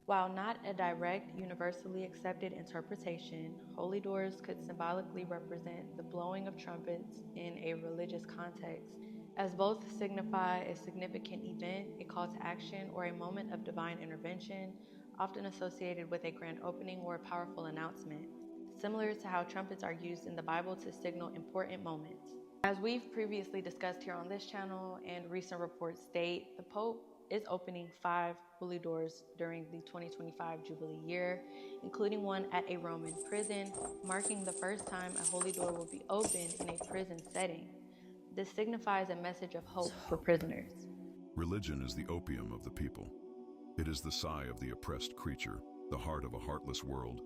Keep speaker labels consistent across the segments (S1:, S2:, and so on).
S1: While not a direct, universally accepted interpretation, holy doors could symbolically represent the blowing of trumpets in a religious context, as both signify a significant event, a call to action, or a moment of divine intervention, often associated with a grand opening or a powerful announcement, similar to how trumpets are used in the Bible to signal important moments. As we've previously discussed here on this channel and recent reports state, the Pope is opening 5 holy doors during the 2025 Jubilee year, including one at a Roman prison, marking the first time a holy door will be opened in a prison setting. This signifies a message of hope for prisoners.
S2: Religion is the opium of the people. It is the sigh of the oppressed creature, the heart of a heartless world,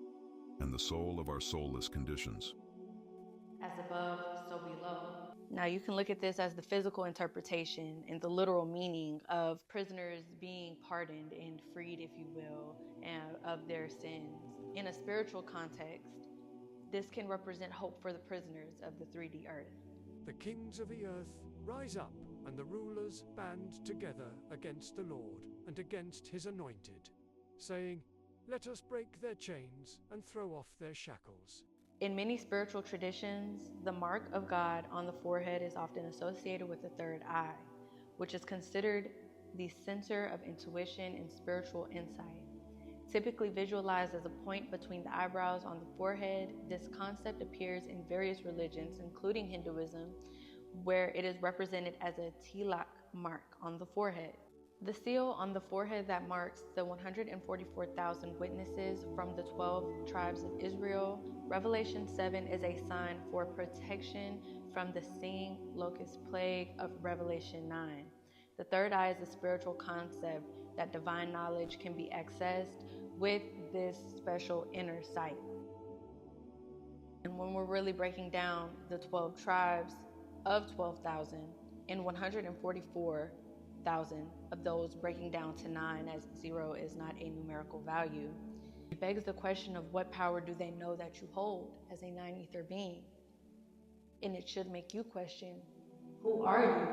S2: and the soul of our soulless conditions.
S1: As above, so below. Now you can look at this as the physical interpretation and the literal meaning of prisoners being pardoned and freed, if you will, of their sins. In a spiritual context, this can represent hope for the prisoners of the 3D earth.
S3: The kings of the earth rise up, and the rulers band together against the Lord and against his anointed, saying, "Let us break their chains and throw off their shackles."
S1: In many spiritual traditions, the mark of God on the forehead is often associated with the third eye, which is considered the center of intuition and spiritual insight. Typically visualized as a point between the eyebrows on the forehead, this concept appears in various religions, including Hinduism, where it is represented as a tilak mark on the forehead. The seal on the forehead that marks the 144,000 witnesses from the 12 tribes of Israel. Revelation 7 is a sign for protection from the stinging locust plague of Revelation 9. The third eye is a spiritual concept that divine knowledge can be accessed with this special inner sight. And when we're really breaking down the 12 tribes of 12,000 and 144,000 of those breaking down to 9, as 0 is not a numerical value, it begs the question of what power do they know that you hold as a 9-ether being? And it should make you question, who are you?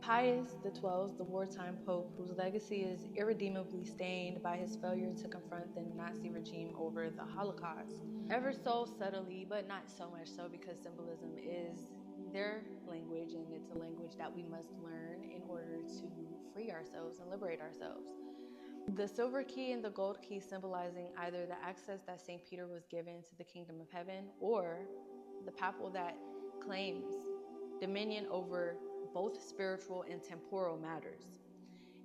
S1: Pius XII, the wartime pope, whose legacy is irredeemably stained by his failure to confront the Nazi regime over the Holocaust. Ever so subtly, but not so much so because symbolism is their language, and it's a language that we must learn in order to free ourselves and liberate ourselves. The silver key and the gold key symbolizing either the access that St. Peter was given to the kingdom of heaven, or the papal that claims dominion over both spiritual and temporal matters.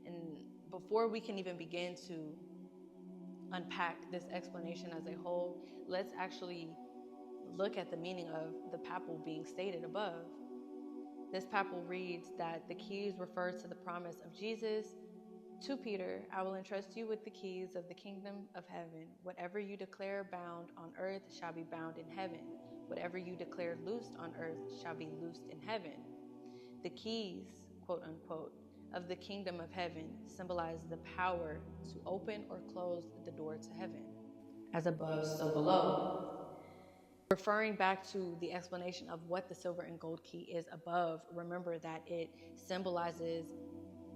S1: And before we can even begin to unpack this explanation as a whole, let's actually look at the meaning of the papal being stated above. This papal reads that the keys refer to the promise of Jesus to Peter, "I will entrust you with the keys of the kingdom of heaven. Whatever you declare bound on earth shall be bound in heaven. Whatever you declare loosed on earth shall be loosed in heaven." The keys, quote unquote, of the kingdom of heaven symbolize the power to open or close the door to heaven. As above, so below. Referring back to the explanation of what the silver and gold key is above, remember that it symbolizes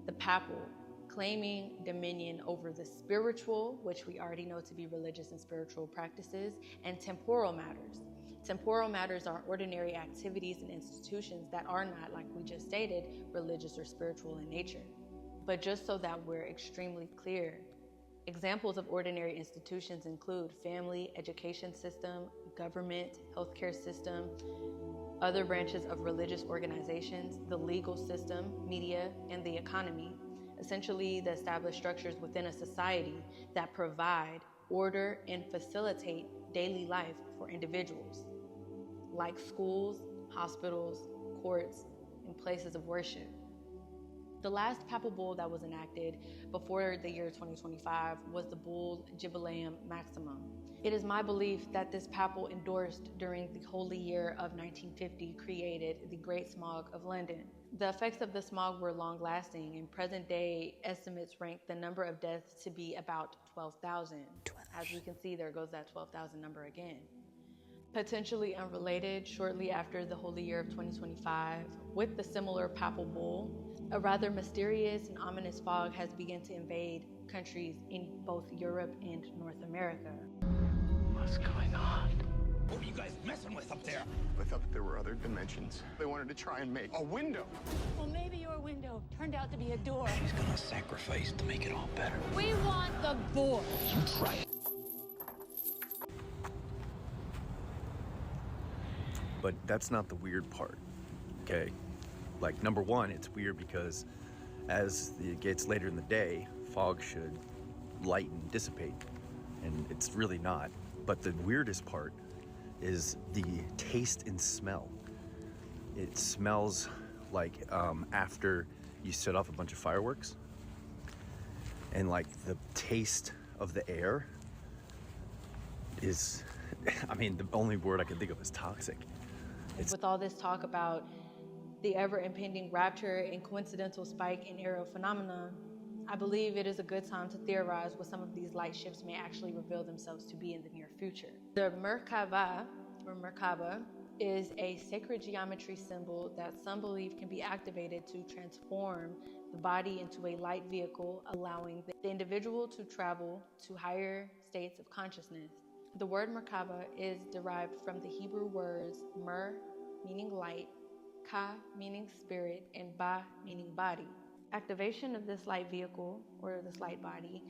S1: the papal claiming dominion over the spiritual, which we already know to be religious and spiritual practices, and temporal matters. Temporal matters are ordinary activities and institutions that are not, like we just stated, religious or spiritual in nature. But just so that we're extremely clear, examples of ordinary institutions include family, education system, government, healthcare system, other branches of religious organizations, the legal system, media, and the economy. Essentially, the established structures within a society that provide order and facilitate daily life for individuals, like schools, hospitals, courts, and places of worship. The last papal bull that was enacted before the year 2025 was the bull Jubileum Maximum. It is my belief that this papal endorsed during the holy year of 1950 created the Great Smog of London. The effects of the smog were long-lasting, and present-day estimates rank the number of deaths to be about 12,000. As we can see, there goes that 12,000 number again. Potentially unrelated, shortly after the holy year of 2025, with the similar papal bull, A rather mysterious and ominous fog has begun to invade countries in both Europe and North America.
S4: What's going on?
S5: What are you guys messing with up there?
S6: I thought there were other dimensions. They wanted to try and make a window.
S7: Well, maybe your window turned out to be a door.
S4: She's gonna sacrifice to make it all better.
S7: We want the board.
S4: You try it.
S8: But that's not the weird part, okay? Like, number one, it's weird because as it gets later in the day, fog should lighten, dissipate, and it's really not. But the weirdest part is the taste and smell. It smells like after you set off a bunch of fireworks, and like the taste of the air is, I mean, the only word I can think of is toxic.
S1: With all this talk about the ever-impending rapture and coincidental spike in aerial phenomena, I believe it is a good time to theorize what some of these light shifts may actually reveal themselves to be in the near future. The Merkaba, or Merkaba, is a sacred geometry symbol that some believe can be activated to transform the body into a light vehicle, allowing the individual to travel to higher states of consciousness. The word Merkaba is derived from the Hebrew words Mer, meaning light, Ka, meaning spirit, and Ba, meaning body. Activation of this light vehicle, or this light body,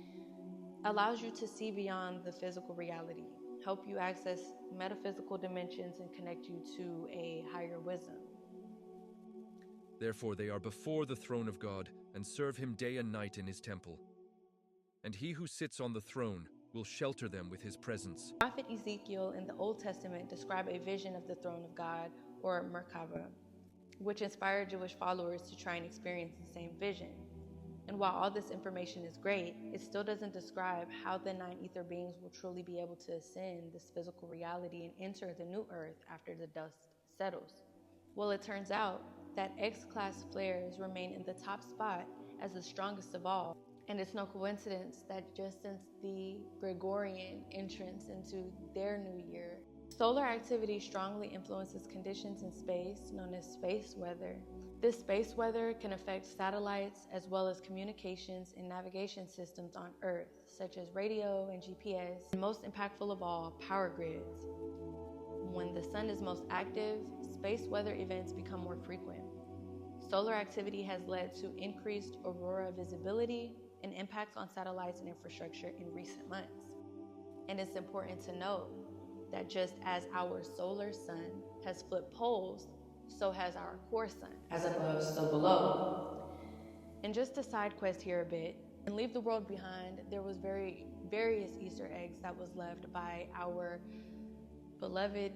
S1: allows you to see beyond the physical reality, help you access metaphysical dimensions, and connect you to a higher wisdom.
S9: Therefore they are before the throne of God, and serve him day and night in his temple. And he who sits on the throne will shelter them with his presence.
S1: Prophet Ezekiel in the Old Testament described a vision of the throne of God, or Merkaba, which inspired Jewish followers to try and experience the same vision. And while all this information is great, it still doesn't describe how the 9 ether beings will truly be able to ascend this physical reality and enter the new earth after the dust settles. Well, it turns out that X-class flares remain in the top spot as the strongest of all. And it's no coincidence that just since the Gregorian entrance into their new year, solar activity strongly influences conditions in space known as space weather. This space weather can affect satellites as well as communications and navigation systems on Earth, such as radio and GPS, and most impactful of all, power grids. When the sun is most active, space weather events become more frequent. Solar activity has led to increased aurora visibility and impacts on satellites and infrastructure in recent months. And it's important to note that just as our solar sun has flipped poles, so has our core sun. As above, so below. And just to side quest here a bit, and leave the world behind, there was various Easter eggs that was left by our beloved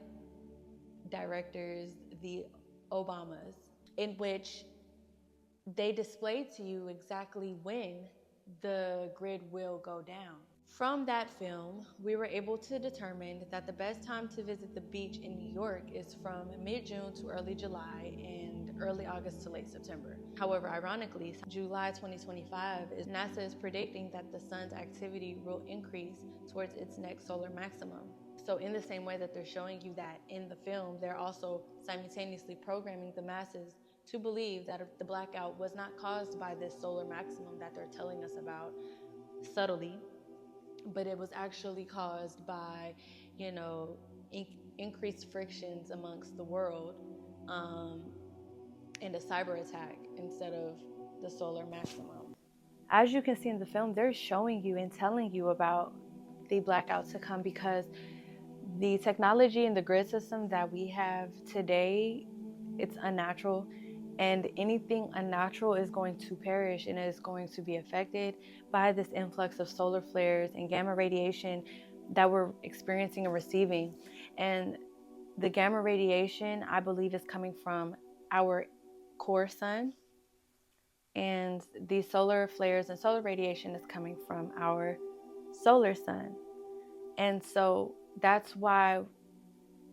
S1: directors, the Obamas, in which they displayed to you exactly when the grid will go down. From that film, we were able to determine that the best time to visit the beach in New York is from mid-June to early July and early August to late September. However, ironically, July 2025 NASA is predicting that the sun's activity will increase towards its next solar maximum. So in the same way that they're showing you that in the film, they're also simultaneously programming the masses to believe that the blackout was not caused by this solar maximum that they're telling us about subtly, but it was actually caused by, increased frictions amongst the world and a cyber attack instead of the solar maximum. As you can see in the film, they're showing you and telling you about the blackout to come because the technology and the grid system that we have today, it's unnatural. And anything unnatural is going to perish and is going to be affected by this influx of solar flares and gamma radiation that we're experiencing and receiving. And the gamma radiation, I believe, is coming from our core sun. And the solar flares and solar radiation is coming from our solar sun. And so that's why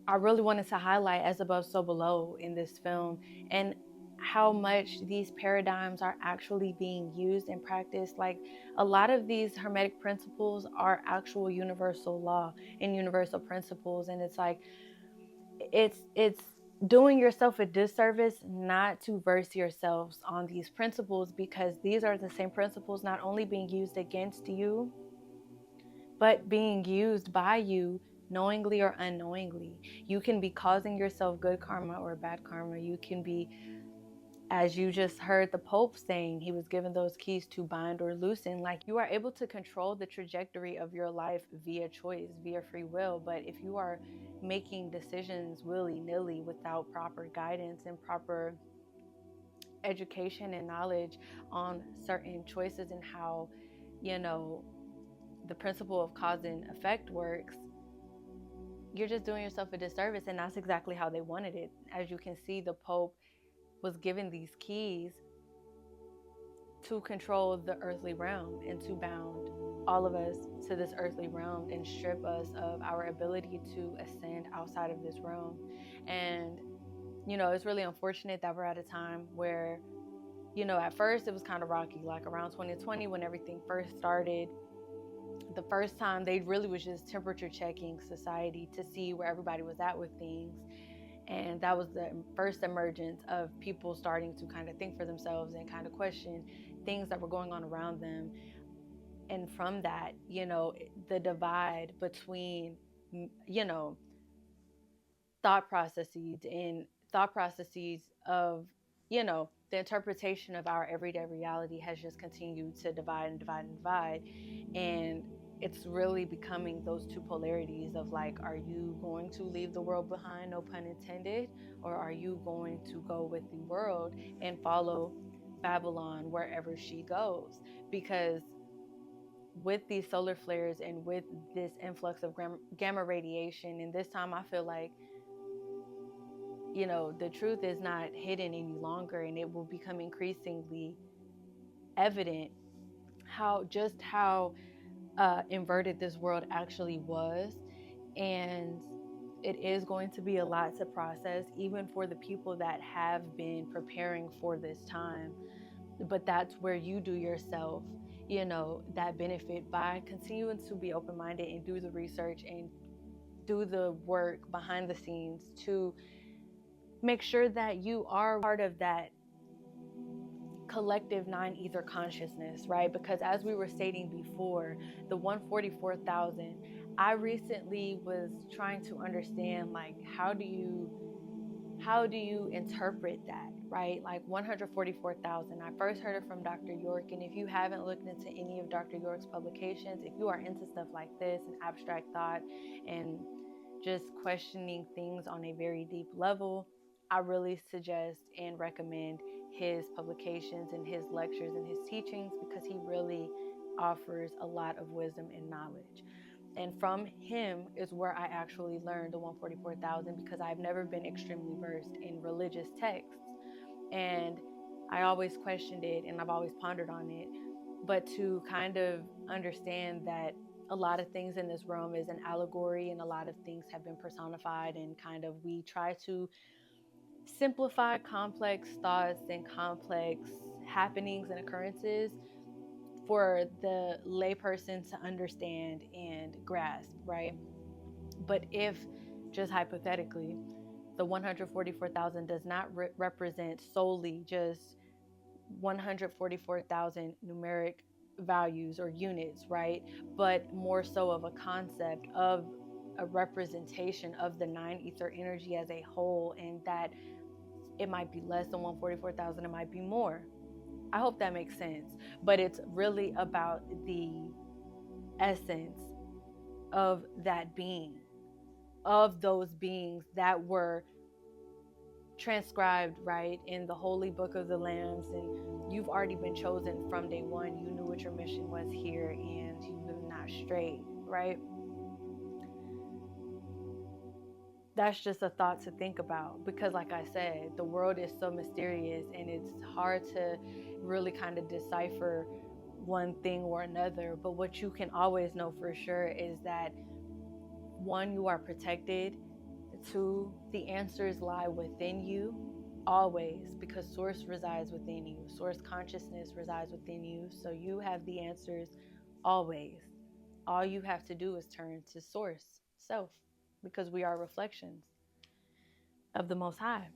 S1: I really wanted to highlight As Above, So Below in this film, and how much these paradigms are actually being used and practiced. Like, a lot of these hermetic principles are actual universal law and universal principles, and it's like it's doing yourself a disservice not to verse yourselves on these principles, because these are the same principles not only being used against you, but being used by you knowingly or unknowingly. You can be causing yourself good karma or bad karma. You can be, as you just heard the Pope saying, he was given those keys to bind or loosen. Like, you are able to control the trajectory of your life via choice, via free will. But if you are making decisions willy-nilly without proper guidance and proper education and knowledge on certain choices and how, the principle of cause and effect works, you're just doing yourself a disservice. And that's exactly how they wanted it. As you can see, the Pope was given these keys to control the earthly realm and to bound all of us to this earthly realm and strip us of our ability to ascend outside of this realm. And, it's really unfortunate that we're at a time where, at first it was kind of rocky, like around 2020 when everything first started. The first time they really was just temperature checking society to see where everybody was at with things. And that was the first emergence of people starting to kind of think for themselves and kind of question things that were going on around them. And from that, the divide between, thought processes of, the interpretation of our everyday reality has just continued to divide and divide and divide. And it's really becoming those two polarities of like, are you going to leave the world behind, no pun intended, or are you going to go with the world and follow Babylon wherever she goes? Because with these solar flares and with this influx of gamma radiation, and this time I feel like, the truth is not hidden any longer, and it will become increasingly evident how inverted this world actually was. And it is going to be a lot to process, even for the people that have been preparing for this time. But that's where you do yourself, that benefit by continuing to be open-minded and do the research and do the work behind the scenes to make sure that you are part of that collective nine ether consciousness, right? Because as we were stating before, the 144,000, I recently was trying to understand, like, how do you interpret that, right? Like 144,000. I first heard it from Dr. York, and if you haven't looked into any of Dr. York's publications, if you are into stuff like this and abstract thought and just questioning things on a very deep level, I really suggest and recommend his publications and his lectures and his teachings, because he really offers a lot of wisdom and knowledge. And from him is where I actually learned the 144,000, because I've never been extremely versed in religious texts. And I always questioned it and I've always pondered on it. But to kind of understand that a lot of things in this realm is an allegory, and a lot of things have been personified, and kind of we try to simplify complex thoughts and complex happenings and occurrences for the layperson to understand and grasp, right? But if, just hypothetically, the 144,000 does not represent solely just 144,000 numeric values or units, right? But more so of a concept of a representation of the nine ether energy as a whole, and that it might be less than 144,000, it might be more. I hope that makes sense. But it's really about the essence of that being, of those beings that were transcribed, right, in the holy book of the Lambs. And you've already been chosen from day one. You knew what your mission was here, and you've been not straight, right? That's just a thought to think about, because like I said, the world is so mysterious and it's hard to really kind of decipher one thing or another. But what you can always know for sure is that, one, you are protected. Two, the answers lie within you always, because source resides within you. Source consciousness resides within you. So you have the answers always. All you have to do is turn to source self, because we are reflections. of the Most High.